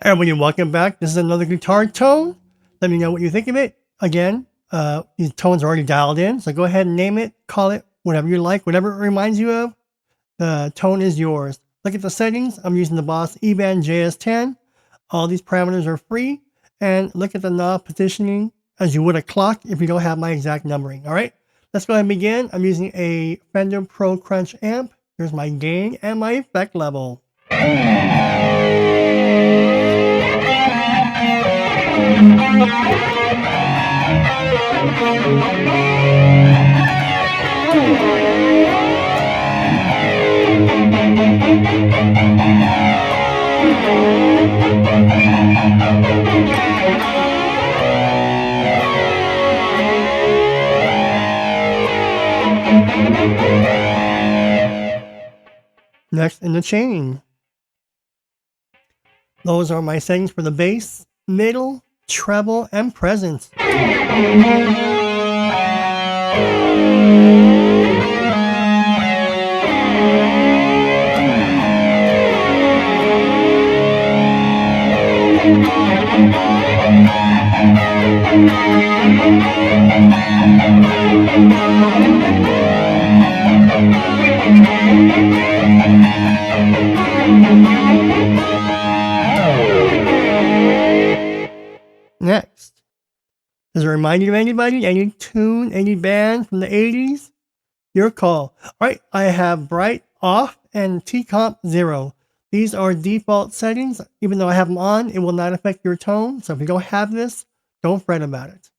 Everybody, welcome back. This is another guitar tone. Let me know what you think of it. Again, these tones are already dialed in, so go ahead and name it, call it whatever you like, whatever it reminds you of. The tone is yours. Look at the settings. I'm using the Boss eBAND JS-10. All these parameters are free. And look at the knob positioning as you would a clock if you don't have my exact numbering. All right, let's go ahead and begin. I'm using a Fender Pro Crunch amp. Here's my gain and my effect level. Next in the chain. Those are my settings for the bass, middle, treble, and presence. Next, does it remind you of anybody, any tune, any band from the 80s? Your call. All right, I have bright off and T-comp 0. These are default settings. Even though I have them on, it will not affect your tone. So if you don't have this, don't fret about it.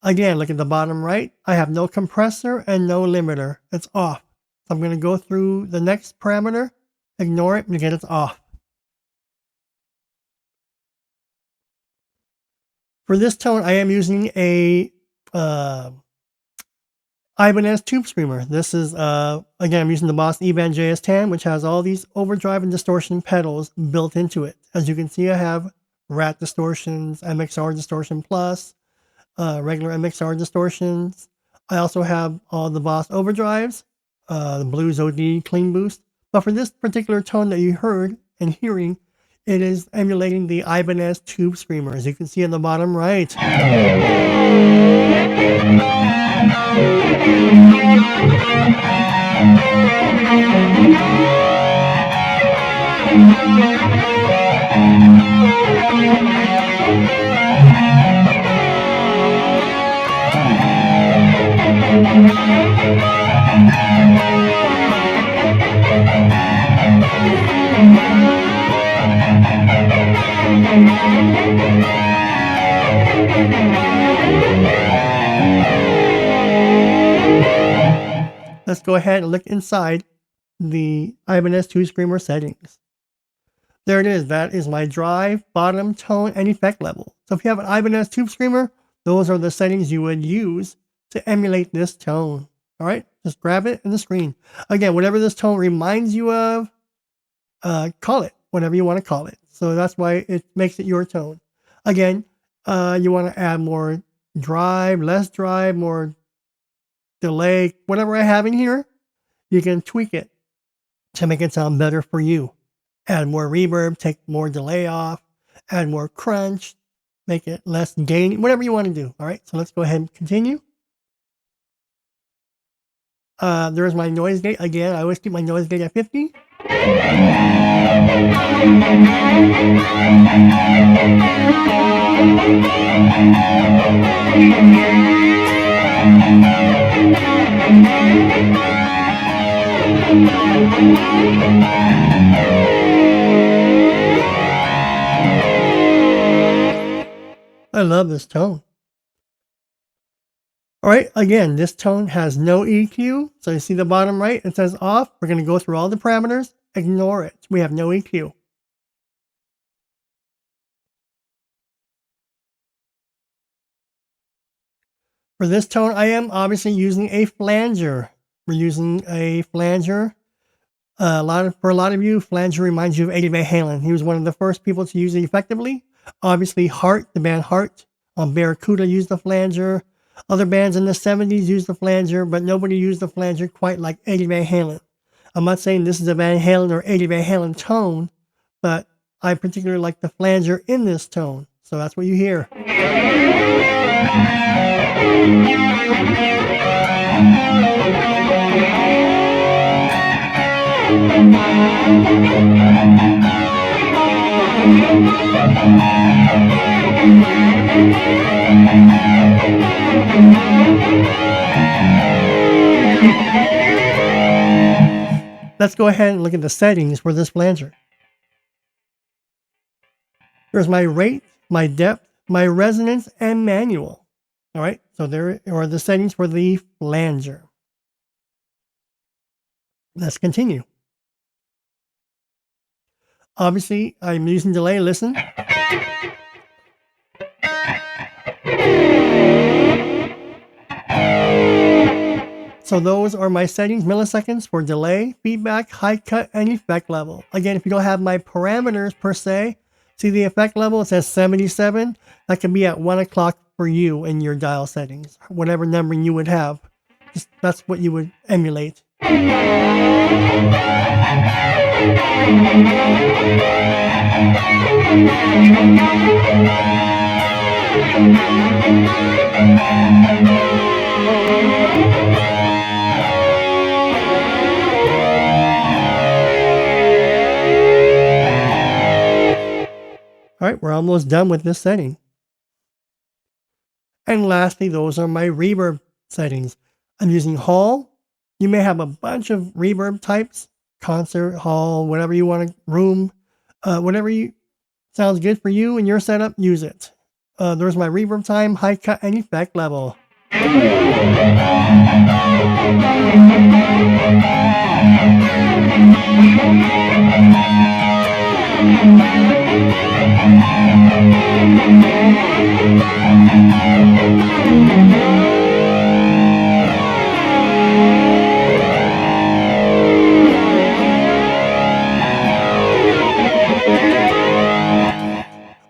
Again, look at the bottom right. I have no compressor and no limiter. It's off. So I'm going to go through the next parameter, ignore it, and again, it's off. For this tone, I am using a Ibanez Tube Screamer. This is, again, I'm using the Boss eBAND JS-10, which has all these overdrive and distortion pedals built into it. As you can see, I have rat distortions, MXR distortion plus, regular MXR distortions. I also have all the Boss overdrives, the Blues OD clean boost. But for this particular tone that you heard and hearing, it is emulating the Ibanez Tube Screamer, as you can see in the bottom right. Let's go ahead and look inside the Ibanez Tube Screamer settings. There it is. That is my drive, bottom, tone, and effect level. So if you have an Ibanez Tube Screamer, those are the settings you would use to emulate this tone. All right, just grab it in the screen. Again, whatever this tone reminds you of, call it whatever you want to call it. So that's why it makes it your tone. Again, you want to add more drive, less drive, more delay, whatever I have in here, you can tweak it to make it sound better for you. Add more reverb, take more delay off, add more crunch, make it less gain, whatever you want to do. All right, so let's go ahead and continue. There's my noise gate. Again, I always keep my noise gate at 50. I love this tone. All right, again, this tone has no EQ. So you see the bottom right, it says off. We're going to go through all the parameters. Ignore it. We have no EQ. For this tone, I am obviously using a flanger. We're using a flanger. For a lot of you, flanger reminds you of Eddie Van Halen. He was one of the first people to use it effectively. Obviously, Heart, the band Heart, on Barracuda used the flanger. Other bands in the 70s used the flanger, but nobody used the flanger quite like Eddie Van Halen. I'm not saying this is a Van Halen or Eddie Van Halen tone, but I particularly like the flanger in this tone. So that's what you hear. Let's go ahead and look at the settings for this flanger. There's my rate, my depth, my resonance, and manual. All right, so there are the settings for the flanger. Let's continue. Obviously, I'm using delay. Listen. So those are my settings, milliseconds for delay, feedback, high cut, and effect level. Again, if you don't have my parameters per se, see the effect level, it says 77. That can be at 1 o'clock for you in your dial settings. Whatever numbering you would have, that's what you would emulate. All right, we're almost done with this setting. And lastly, those are my reverb settings. I'm using hall. You may have a bunch of reverb types, concert, hall, whatever you want, room, whatever sounds good for you and your setup, use it. There's my reverb time, high cut, and effect level.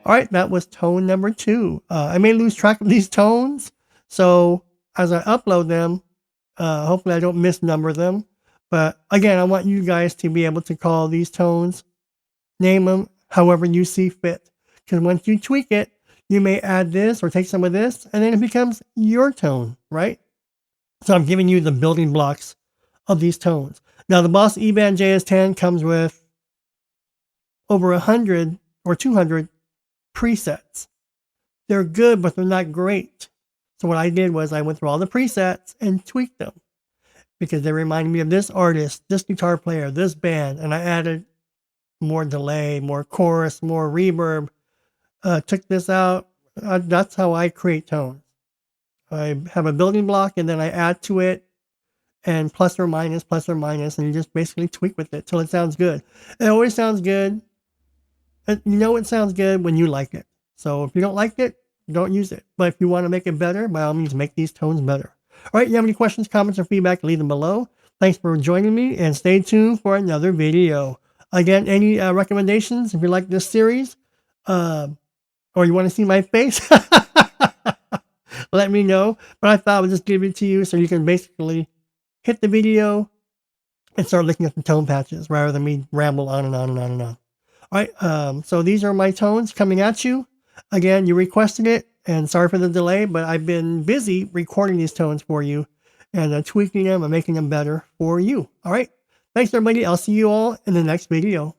All right, that was tone number 2. I may lose track of these tones, so as I upload them, hopefully I don't misnumber them. But again, I want you guys to be able to call these tones, name them however you see fit. Because once you tweak it, you may add this or take some of this, and then it becomes your tone, right? So I'm giving you the building blocks of these tones. Now, the Boss eBAND JS-10 comes with over 100 or 200 presets. They're good, but they're not great. So what I did was I went through all the presets and tweaked them because they remind me of this artist, this guitar player, this band, and I added more delay, more chorus, more reverb, took this out. That's how I create tones. I have a building block and then I add to it and plus or minus, and you just basically tweak with it till it sounds good. It always sounds good. You know it sounds good when you like it. So if you don't like it, don't use it. But if you want to make it better, by all means, make these tones better. All right, you have any questions, comments, or feedback, leave them below. Thanks for joining me, and stay tuned for another video. Again, any recommendations if you like this series, or you want to see my face, let me know. But I thought I would just give it to you so you can basically hit the video and start looking at the tone patches rather than me ramble on and on and on and on. All right, so these are my tones coming at you. Again, you requested it, and sorry for the delay, but I've been busy recording these tones for you and tweaking them and making them better for you. All right, thanks everybody. I'll see you all in the next video.